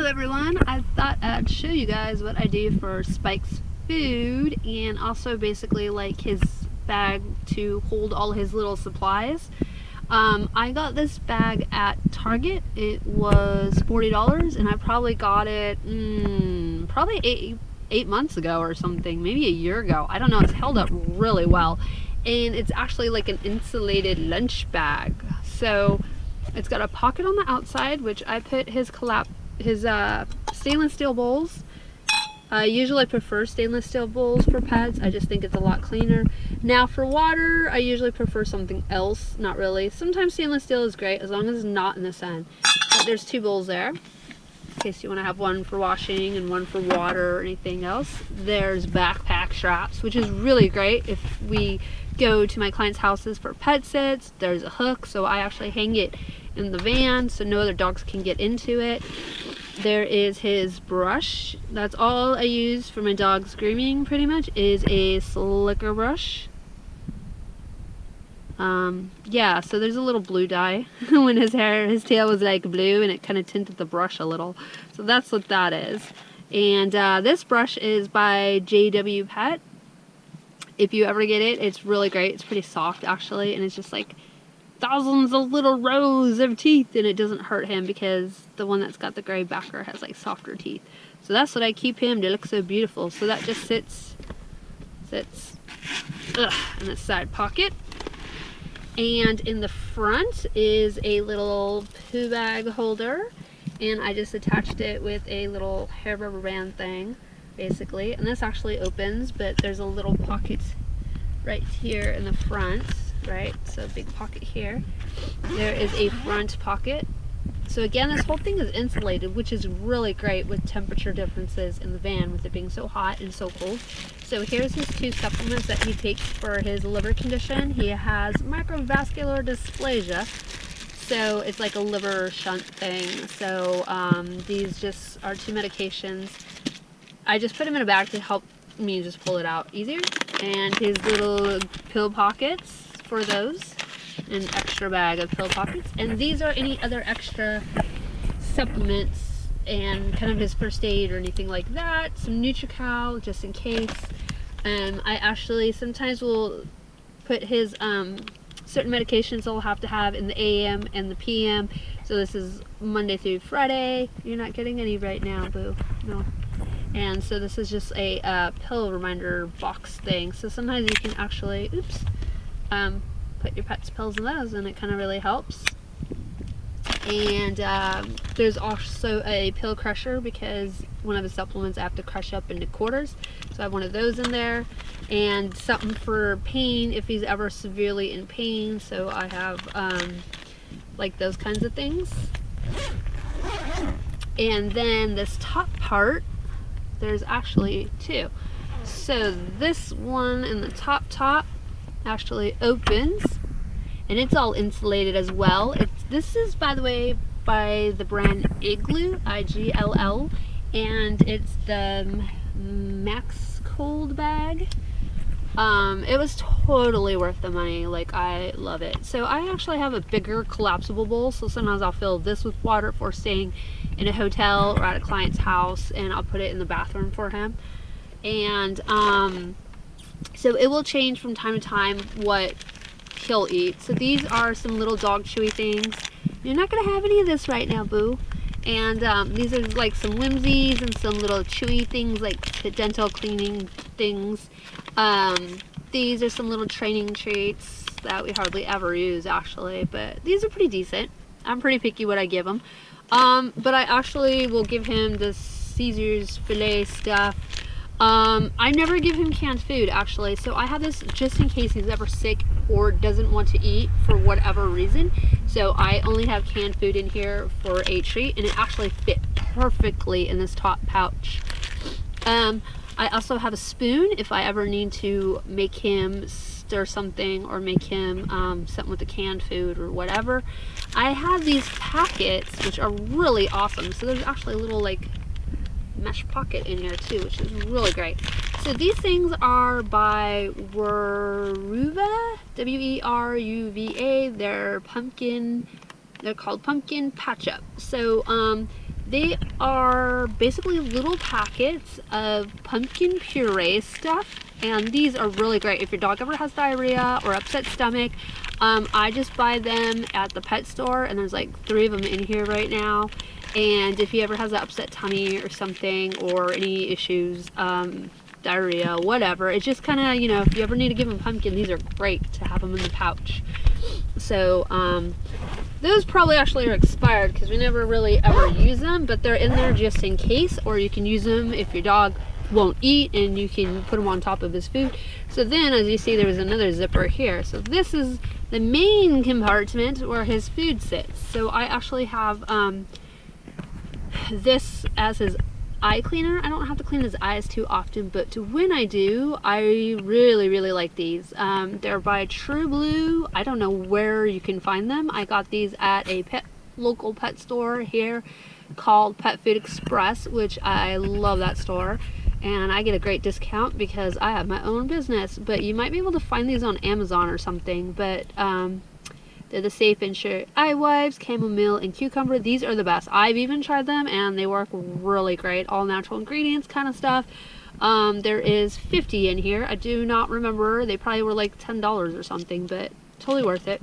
everyone, I thought I'd show you guys what I do for Spike's food and also basically like his bag to hold all his little supplies. I got this bag at Target. It was $40 and I probably got it probably eight months ago or something, maybe a year ago. I don't know, it's held up really well. And it's actually like an insulated lunch bag. So it's got a pocket on the outside, which I put his stainless steel bowls. I usually prefer stainless steel bowls for pets. I just think it's a lot cleaner. Now for water, I usually prefer something else. Not really. Sometimes stainless steel is great as long as it's not in the sun. But there's two bowls there, in case you want to have one for washing and one for water or anything else. There's backpack straps, which is really great if we go to my clients' houses for pet sits. There's a hook, so I actually hang it in the van so no other dogs can get into it. There is his brush. That's all I use for my dog's grooming, pretty much, is a slicker brush. Yeah, so there's a little blue dye when his tail was like blue, and it kind of tinted the brush a little. So that's what that is. And this brush is by JW Pet. If you ever get it, it's really great. It's pretty soft actually, and it's just like thousands of little rows of teeth, and it doesn't hurt him because the one that's got the gray backer has like softer teeth. So that's what I keep him to look so beautiful. So that just sits in the side pocket. And in the front is a little poo bag holder, and I just attached it with a little hair rubber band thing basically, and this actually opens, but there's a little pocket right here in the front. Right, so big pocket here. There is a front pocket. So again, this whole thing is insulated, which is really great with temperature differences in the van with it being so hot and so cold. So here's his two supplements that he takes for his liver condition. He has microvascular dysplasia, so it's like a liver shunt thing. So these just are two medications. I just put them in a bag to help me just pull it out easier. And his little pill pockets for those, an extra bag of pill pockets, and these are any other extra supplements and kind of his first aid or anything like that. Some NutriCal just in case. I actually sometimes will put his certain medications he'll have to have in the AM and the PM. So this is Monday through Friday. You're not getting any right now, boo. No. And so this is just a pill reminder box thing. So sometimes you can actually, put your pet's pills in those, and it kind of really helps. And there's also a pill crusher because one of the supplements I have to crush up into quarters. So I have one of those in there, and something for pain if he's ever severely in pain. So I have like those kinds of things. And then this top part, there's actually two. So this one in the top actually opens, and it's all insulated as well. This is, by the way, by the brand Igloo, IGLL, and it's the Max Cold bag. It was totally worth the money. Like, I love it. So I actually have a bigger collapsible bowl, so sometimes I'll fill this with water if we're staying in a hotel or at a client's house, and I'll put it in the bathroom for him. And so it will change from time to time what he'll eat. So these are some little dog chewy things. You're not gonna have any of this right now, boo. And these are like some whimsies and some little chewy things, like the dental cleaning things. These are some little training treats that we hardly ever use actually, but these are pretty decent. I'm pretty picky what I give him. But I actually will give him the Caesar's filet stuff. I never give him canned food actually, so I have this just in case he's ever sick or doesn't want to eat for whatever reason. So I only have canned food in here for a treat, and it actually fit perfectly in this top pouch. I also have a spoon if I ever need to make him stir something or make him something with the canned food or whatever. I have these packets which are really awesome. So there's actually a little like mesh pocket in here too, which is really great. So these things are by Weruva, W-E-R-U-V-A. They're called pumpkin patch up. So They are basically little packets of pumpkin puree stuff, and these are really great if your dog ever has diarrhea or upset stomach. I just buy them at the pet store, and there's like 3 of them in here right now. And if he ever has an upset tummy or something, or any issues, diarrhea, whatever, it's just kind of, you know, if you ever need to give him pumpkin, these are great to have them in the pouch. So those probably actually are expired because we never really ever use them, but they're in there just in case, or you can use them if your dog won't eat and you can put them on top of his food. So then, as you see, there's another zipper here. So this is the main compartment where his food sits. So I actually have this as his eye cleaner. I don't have to clean his eyes too often, but when I do, I really like these. They're by True Blue. I don't know where you can find them. I got these at a local pet store here called Pet Food Express, which I love that store, and I get a great discount because I have my own business. But you might be able to find these on Amazon or something. But they're the Safe and Sure Eye Wipes, Chamomile and Cucumber. These are the best. I've even tried them and they work really great. All natural ingredients kind of stuff. There is 50 in here. I do not remember. They probably were like $10 or something, but totally worth it.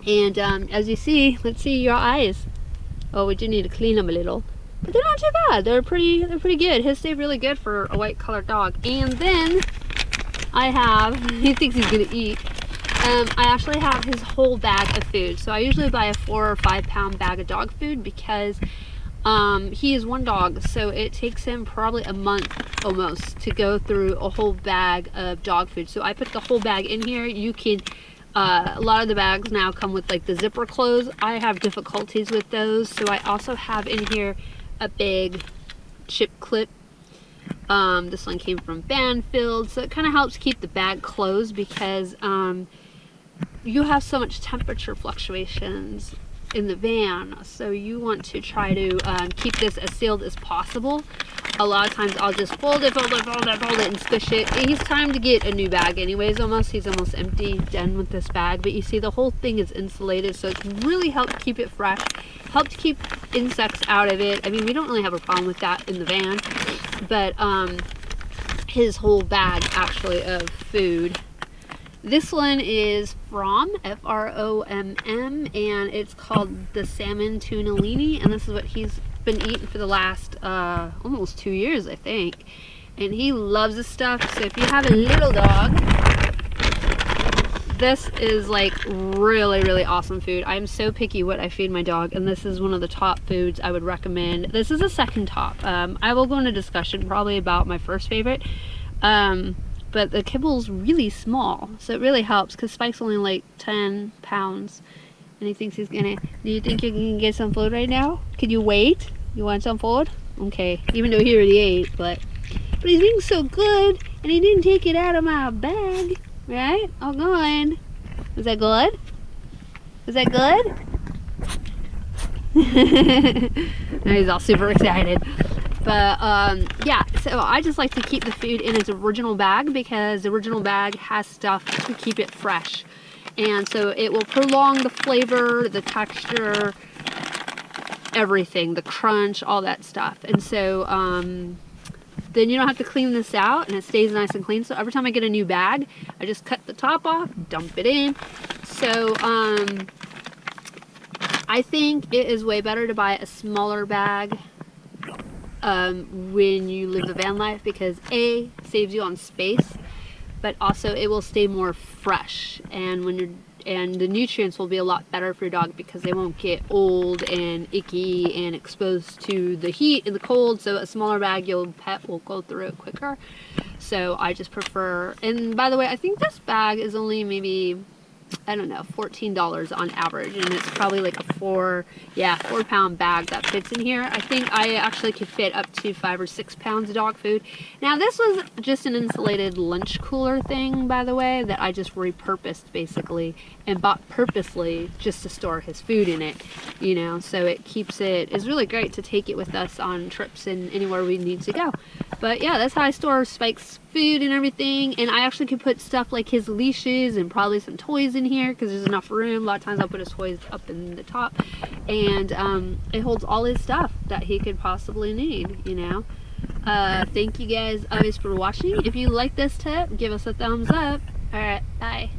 And as you see, let's see your eyes. Oh, we do need to clean them a little, but they're not too bad. They're pretty good. His stay really good for a white colored dog. And then I have, he thinks he's gonna eat. I actually have his whole bag of food. So I usually buy a 4 or 5 pound bag of dog food because he is one dog, so it takes him probably a month almost to go through a whole bag of dog food. So I put the whole bag in here. You can, a lot of the bags now come with like the zipper close. I have difficulties with those, so I also have in here a big chip clip. This one came from Banfield, so it kind of helps keep the bag closed because you have so much temperature fluctuations in the van, so you want to try to keep this as sealed as possible. A lot of times I'll just fold it and squish it. He's time to get a new bag anyways. He's almost empty, done with this bag, but you see the whole thing is insulated, so it really helps keep it fresh, helps keep insects out of it. I mean, we don't really have a problem with that in the van, but his whole bag actually of food. This one is from F-R-O-M-M, and it's called the Salmon Tunellini, and this is what he's been eating for the last almost 2 years, I think. And he loves this stuff, so if you have a little dog, this is like really awesome food. I'm so picky what I feed my dog, and this is one of the top foods I would recommend. This is a second top. I will go into discussion probably about my first favorite. But the kibble's really small, so it really helps because Spike's only like 10 pounds. And he thinks he's gonna, do you think you can get some food right now? Can you wait? You want some food? Okay, even though he already ate, but he's being so good, and he didn't take it out of my bag, right? Oh, go on. Was that good? Was that good? Now he's all super excited. But yeah, so I just like to keep the food in its original bag because the original bag has stuff to keep it fresh. And so it will prolong the flavor, the texture, everything, the crunch, all that stuff. And so then you don't have to clean this out and it stays nice and clean. So every time I get a new bag, I just cut the top off, dump it in. So I think it is way better to buy a smaller bag when you live the van life because A, saves you on space, but also it will stay more fresh, and the nutrients will be a lot better for your dog because they won't get old and icky and exposed to the heat and the cold. So a smaller bag, your pet will go through it quicker. So I just prefer, and by the way, I think this bag is only maybe, I don't know, $14 on average, and it's probably like a 4 pound bag that fits in here. I think I actually could fit up to 5 or 6 pounds of dog food. Now this was just an insulated lunch cooler thing, by the way, that I just repurposed basically and bought purposely just to store his food in it, you know, so it keeps it, it's really great to take it with us on trips and anywhere we need to go. But yeah, that's how I store Spike's food and everything. And I actually could put stuff like his leashes and probably some toys in here because there's enough room. A lot of times I'll put his toys up in the top, and it holds all his stuff that he could possibly need, you know. Thank you guys always for watching. If you like this tip, give us a thumbs up. Alright, bye.